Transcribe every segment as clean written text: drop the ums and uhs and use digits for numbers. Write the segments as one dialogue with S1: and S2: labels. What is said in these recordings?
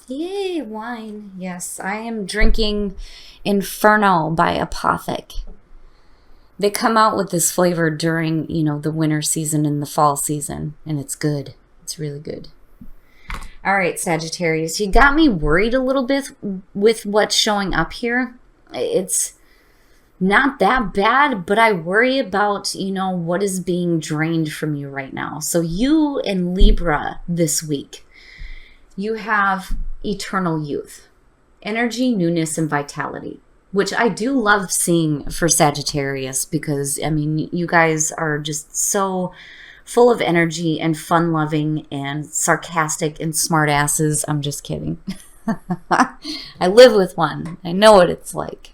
S1: Yay, wine. Yes, I am drinking Inferno by Apothic. They come out with this flavor during, the winter season and the fall season, and it's good. It's really good. All right, Sagittarius, you got me worried a little bit with what's showing up here. It's not that bad, but I worry about, what is being drained from you right now. So you and Libra this week, you have eternal youth, energy, newness, and vitality, which I do love seeing for Sagittarius because, you guys are just so full of energy and fun loving and sarcastic and smart asses. I'm just kidding. I live with one. I know what it's like.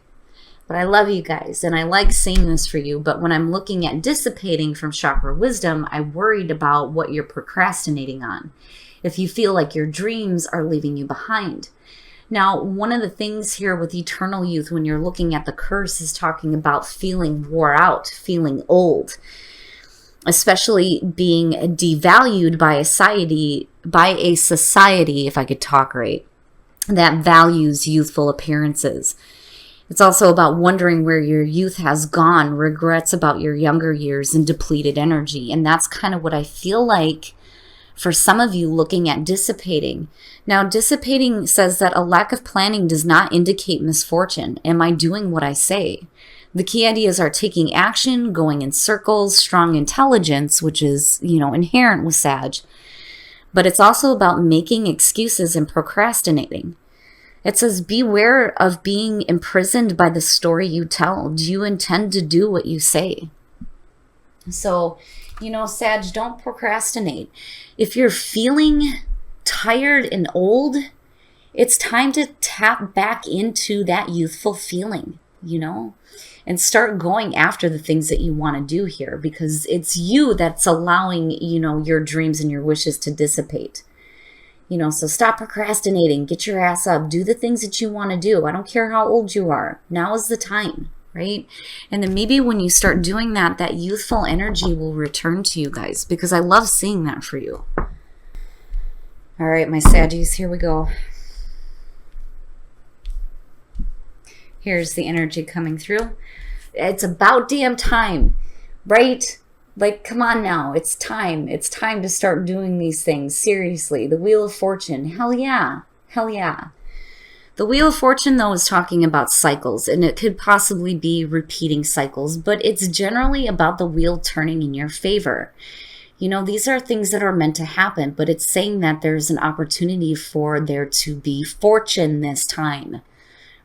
S1: But I love you guys and I like seeing this for you. But when I'm looking at dissipating from chakra wisdom, I'm worried about what you're procrastinating on. If you feel like your dreams are leaving you behind. Now, one of the things here with eternal youth, when you're looking at the curse, is talking about feeling wore out, feeling old, especially being devalued by a society, if I could talk right, that values youthful appearances. It's also about wondering where your youth has gone, regrets about your younger years, and depleted energy. And that's kind of what I feel like for some of you looking at dissipating. Now, dissipating says that a lack of planning does not indicate misfortune. Am I doing what I say? The key ideas are taking action, going in circles, strong intelligence, which is, inherent with Sag. But it's also about making excuses and procrastinating. It says, beware of being imprisoned by the story you tell. Do you intend to do what you say? So, Sag, don't procrastinate. If you're feeling tired and old, it's time to tap back into that youthful feeling, and start going after the things that you want to do here, because it's you that's allowing, your dreams and your wishes to dissipate. So stop procrastinating, get your ass up, do the things that you want to do. I don't care how old you are. Now is the time, right? And then maybe when you start doing that, that youthful energy will return to you guys, because I love seeing that for you. All right, my Saggies, here we go. Here's the energy coming through. It's about damn time, right? Like, come on now. It's time. It's time to start doing these things. Seriously. The Wheel of Fortune. Hell yeah. Hell yeah. The Wheel of Fortune, though, is talking about cycles, and it could possibly be repeating cycles, but it's generally about the wheel turning in your favor. These are things that are meant to happen, but it's saying that there's an opportunity for there to be fortune this time,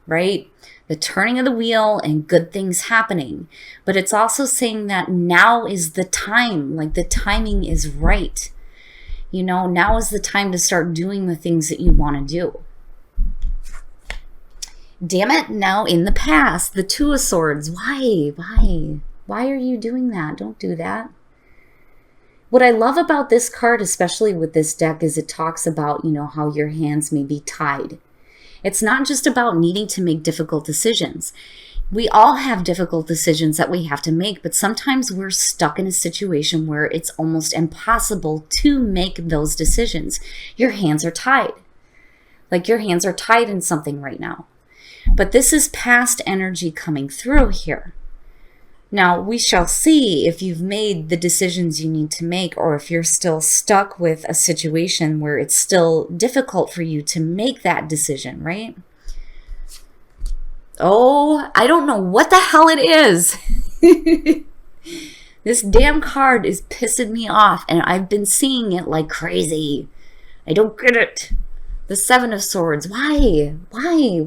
S1: right? The turning of the wheel and good things happening. But it's also saying that now is the time, like the timing is right. Now is the time to start doing the things that you want to do. Damn it, now in the past, the Two of Swords. Why? Why are you doing that? Don't do that. What I love about this card, especially with this deck, is it talks about, how your hands may be tied. It's not just about needing to make difficult decisions. We all have difficult decisions that we have to make, but sometimes we're stuck in a situation where it's almost impossible to make those decisions. Your hands are tied. Like your hands are tied in something right now. But this is past energy coming through here. Now, we shall see if you've made the decisions you need to make, or if you're still stuck with a situation where it's still difficult for you to make that decision, right? Oh, I don't know what the hell it is. This damn card is pissing me off, and I've been seeing it like crazy. I don't get it. The Seven of Swords. Why?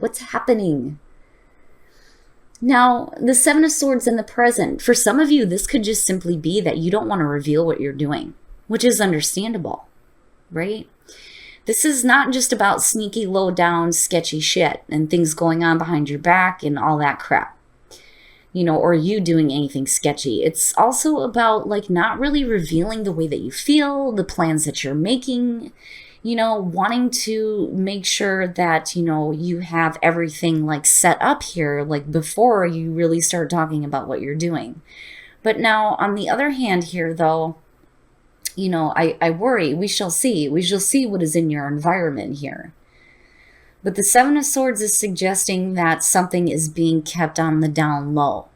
S1: What's happening? Now, the Seven of Swords in the present, for some of you, this could just simply be that you don't want to reveal what you're doing, which is understandable, right? This is not just about sneaky, low-down, sketchy shit and things going on behind your back and all that crap, or you doing anything sketchy. It's also about, not really revealing the way that you feel, the plans that you're making, wanting to make sure that, you have everything set up here, before you really start talking about what you're doing. But now, on the other hand here, though, I worry. We shall see. We shall see what is in your environment here. But the Seven of Swords is suggesting that something is being kept on the down low,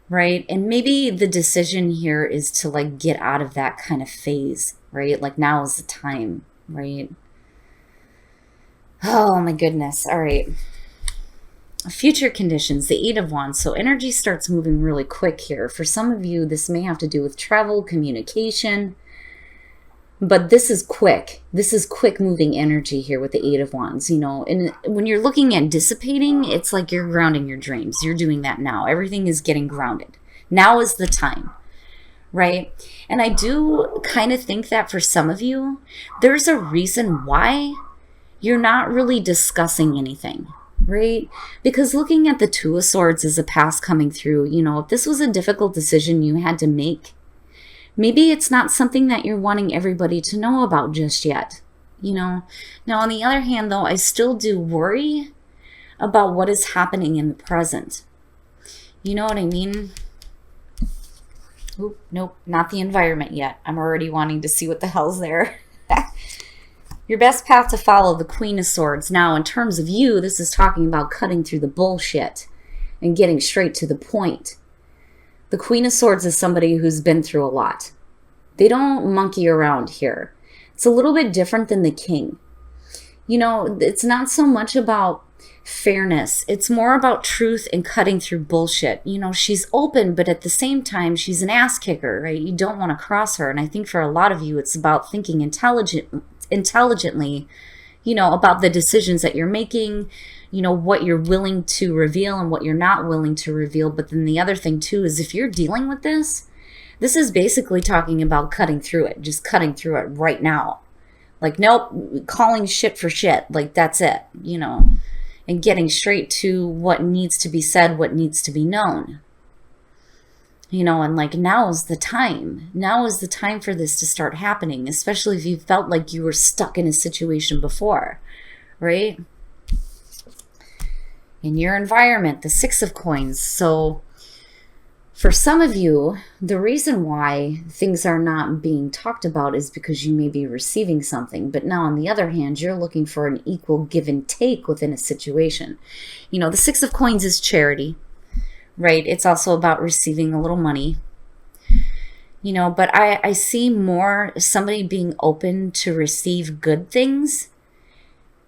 S1: right? And maybe the decision here is to like get out of that kind of phase, right? Like now is the time, right? Oh my goodness. All right. Future conditions, the Eight of Wands. So energy starts moving really quick here. For some of you, this may have to do with travel, communication, but this is quick. This is quick moving energy here with the Eight of Wands, you know. And when you're looking at dissipating, it's like you're grounding your dreams. You're doing that now. Everything is getting grounded. Now is the time, right? And I do kind of think that for some of you, there's a reason why you're not really discussing anything, right? Because looking at the Two of Swords as a past coming through, you know, if this was a difficult decision you had to make, maybe it's not something that you're wanting everybody to know about just yet, you know. Now, on the other hand, though, I still do worry about what is happening in the present. You know what I mean? Oop, nope, not the environment yet. I'm already wanting to see what the hell's there. Your best path to follow, the Queen of Swords. Now, in terms of you, this is talking about cutting through the bullshit and getting straight to the point. The Queen of Swords is somebody who's been through a lot. They don't monkey around here. It's a little bit different than the King. You know, it's not so much about fairness. It's more about truth and cutting through bullshit. You know, she's open, but at the same time, she's an ass kicker, right? You don't want to cross her. And I think for a lot of you, it's about thinking intelligently, you know, about the decisions that you're making, you know, what you're willing to reveal and what you're not willing to reveal. But then the other thing too is if you're dealing with this is basically talking about cutting through it, just cutting through it right now. Like, nope, calling shit for shit. Like, that's it, you know, and getting straight to what needs to be said, what needs to be known. You know, and like now is the time. Now is the time for this to start happening, especially if you felt like you were stuck in a situation before, right? In your environment, the Six of Coins. So for some of you, the reason why things are not being talked about is because you may be receiving something. But now on the other hand, you're looking for an equal give and take within a situation. You know, the Six of Coins is charity, right? It's also about receiving a little money, you know, but I see more somebody being open to receive good things.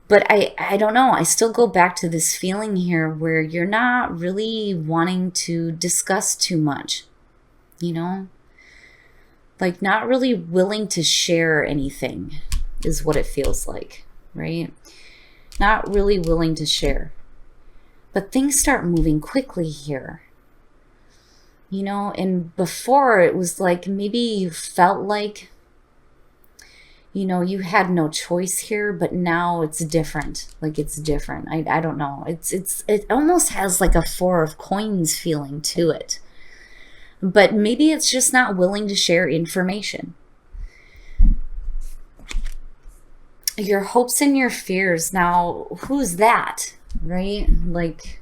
S1: But I don't know. I still go back to this feeling here where you're not really wanting to discuss too much, you know, like not really willing to share anything is what it feels like, right? Not really willing to share. But things start moving quickly here, you know, and before it was like maybe you felt like, you know, you had no choice here, but now it's different. Like it's different. I don't know. It almost has like a Four of Coins feeling to it. But maybe it's just not willing to share information. Your hopes and your fears. Now, who's that? Right? Like,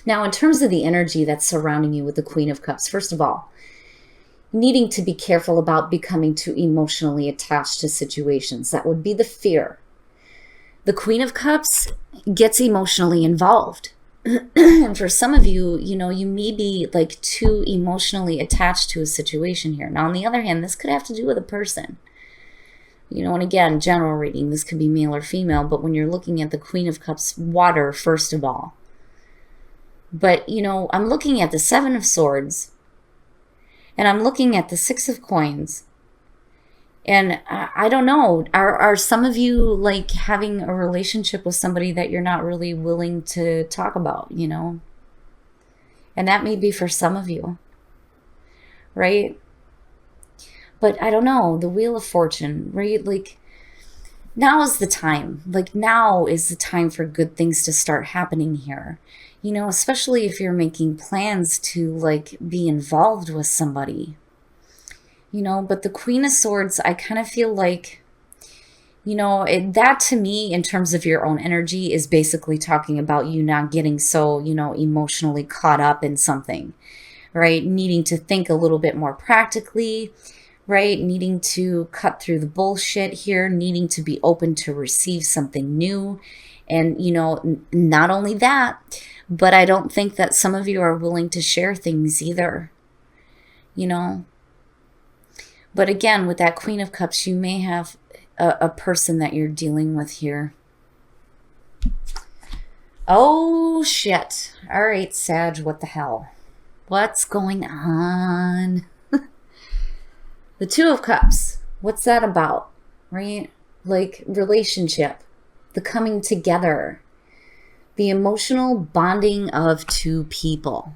S1: now in terms of the energy that's surrounding you with the Queen of Cups, first of all, needing to be careful about becoming too emotionally attached to situations. That would be the fear. The Queen of Cups gets emotionally involved. And for some of you, you know, you may be like too emotionally attached to a situation here. Now, on the other hand, this could have to do with a person. You know, and again, general reading, this could be male or female, but when you're looking at the Queen of Cups, water, first of all. But, you know, I'm looking at the Seven of Swords, and I'm looking at the Six of Coins. And I don't know, are some of you like having a relationship with somebody that you're not really willing to talk about, you know? And that may be for some of you, right? But I don't know, the Wheel of Fortune, right? Like, now is the time. Like, now is the time for good things to start happening here. You know, especially if you're making plans to, like, be involved with somebody. You know, but the Queen of Swords, I kind of feel like, you know, that to me, in terms of your own energy, is basically talking about you not getting so, you know, emotionally caught up in something, right? Needing to think a little bit more practically, right? Needing to cut through the bullshit here, needing to be open to receive something new. And, not only that, but I don't think that some of you are willing to share things either, But again, with that Queen of Cups, you may have a person that you're dealing with here. Oh, shit. All right, Sag, what the hell? What's going on? The Two of Cups. What's that about, right? Like relationship, the coming together, the emotional bonding of two people.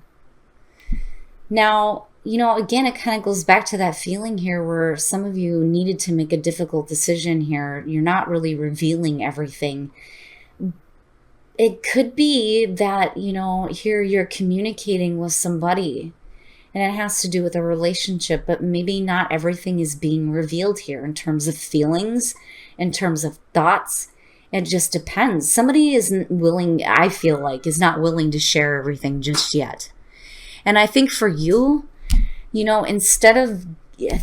S1: Now, again, it kind of goes back to that feeling here where some of you needed to make a difficult decision here. You're not really revealing everything. It could be that, here you're communicating with somebody and it has to do with a relationship, but maybe not everything is being revealed here in terms of feelings, in terms of thoughts. It just depends. Somebody isn't willing, I feel like, is not willing to share everything just yet. And I think for you, instead of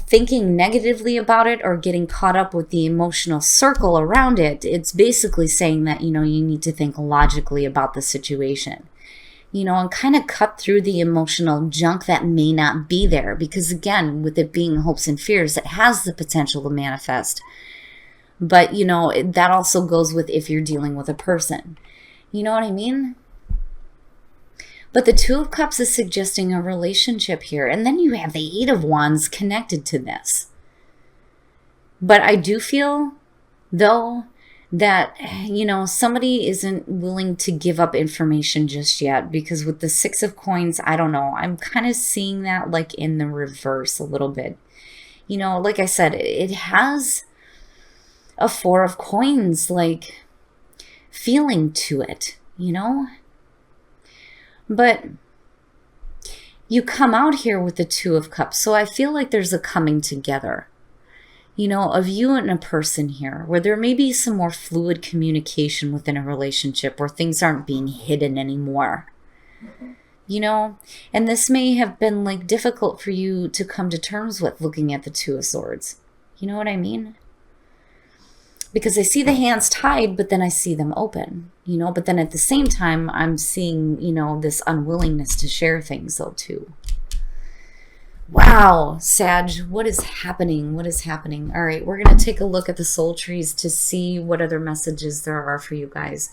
S1: thinking negatively about it or getting caught up with the emotional circle around it, it's basically saying that, you need to think logically about the situation, and kind of cut through the emotional junk that may not be there. Because again, with it being hopes and fears, it has the potential to manifest. But, that also goes with if you're dealing with a person. You know what I mean? But the Two of Cups is suggesting a relationship here. And then you have the Eight of Wands connected to this. But I do feel, though, that, somebody isn't willing to give up information just yet. Because with the Six of Coins, I don't know. I'm kind of seeing that like in the reverse a little bit. Like I said, it has a Four of Coins, like, feeling to it, But you come out here with the Two of Cups. So I feel like there's a coming together, of you and a person here, where there may be some more fluid communication within a relationship where things aren't being hidden anymore, and this may have been like difficult for you to come to terms with looking at the Two of Swords. You know what I mean? Because I see the hands tied, but then I see them open, but then at the same time, I'm seeing, this unwillingness to share things though too. Wow, Sag, what is happening? What is happening? All right, we're going to take a look at the soul trees to see what other messages there are for you guys.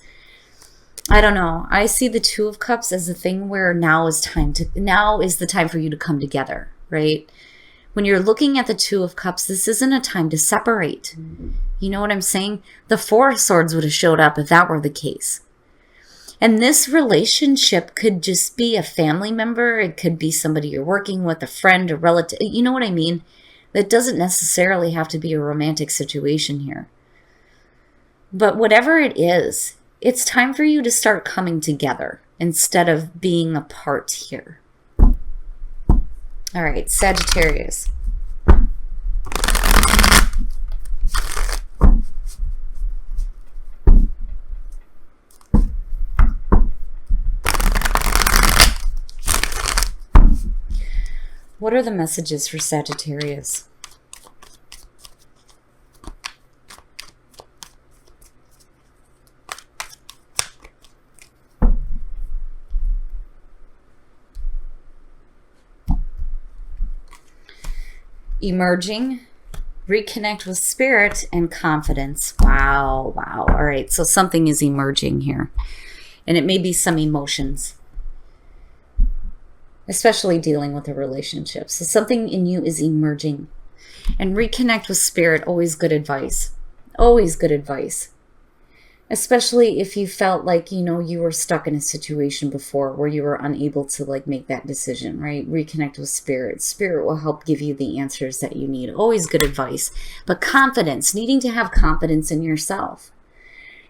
S1: I don't know. I see the Two of Cups as a thing where now is the time for you to come together, right? When you're looking at the Two of Cups, this isn't a time to separate. You know what I'm saying? The Four of Swords would have showed up if that were the case. And this relationship could just be a family member. It could be somebody you're working with, a friend, a relative. You know what I mean? That doesn't necessarily have to be a romantic situation here. But whatever it is, it's time for you to start coming together instead of being apart here. All right, Sagittarius. What are the messages for Sagittarius? Emerging, reconnect with spirit, and confidence. Wow, wow. All right, so something is emerging here. And it may be some emotions, especially dealing with a relationship. So something in you is emerging. And reconnect with spirit, always good advice. Always good advice. Especially if you felt like, you were stuck in a situation before where you were unable to make that decision, right? Reconnect with spirit. Spirit will help give you the answers that you need. Always good advice. But confidence, needing to have confidence in yourself.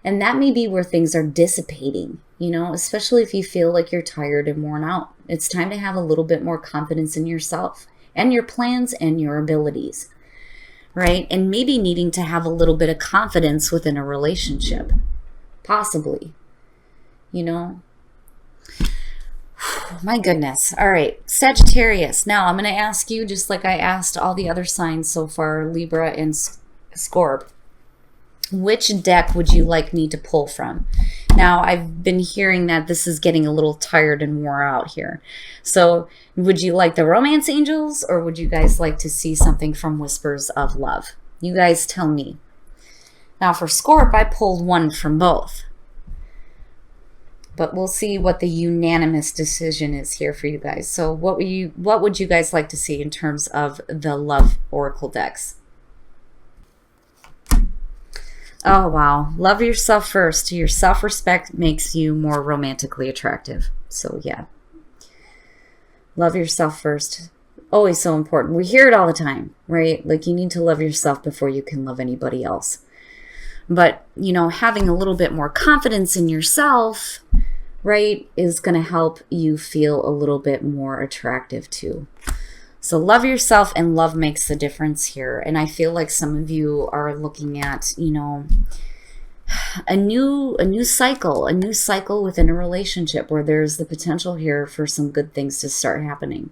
S1: And that may be where things are dissipating, especially if you feel like you're tired and worn out. It's time to have a little bit more confidence in yourself and your plans and your abilities, right? And maybe needing to have a little bit of confidence within a relationship, possibly, My goodness. All right, Sagittarius. Now I'm going to ask you, just like I asked all the other signs so far, Libra and Scorp, which deck would you like me to pull from? Now, I've been hearing that this is getting a little tired and wore out here. So would you like the Romance Angels, or would you guys like to see something from Whispers of Love? You guys tell me. Now for Scorp, I pulled one from both. But we'll see what the unanimous decision is here for you guys. So what would you guys like to see in terms of the Love Oracle decks? Oh, wow. Love yourself first. Your self-respect makes you more romantically attractive. So, yeah. Love yourself first. Always so important. We hear it all the time, right? Like, you need to love yourself before you can love anybody else. But, you know, having a little bit more confidence in yourself, right, is going to help you feel a little bit more attractive, too. So love yourself, and love makes the difference here. And I feel like some of you are looking at, you know, a new cycle within a relationship where there's the potential here for some good things to start happening.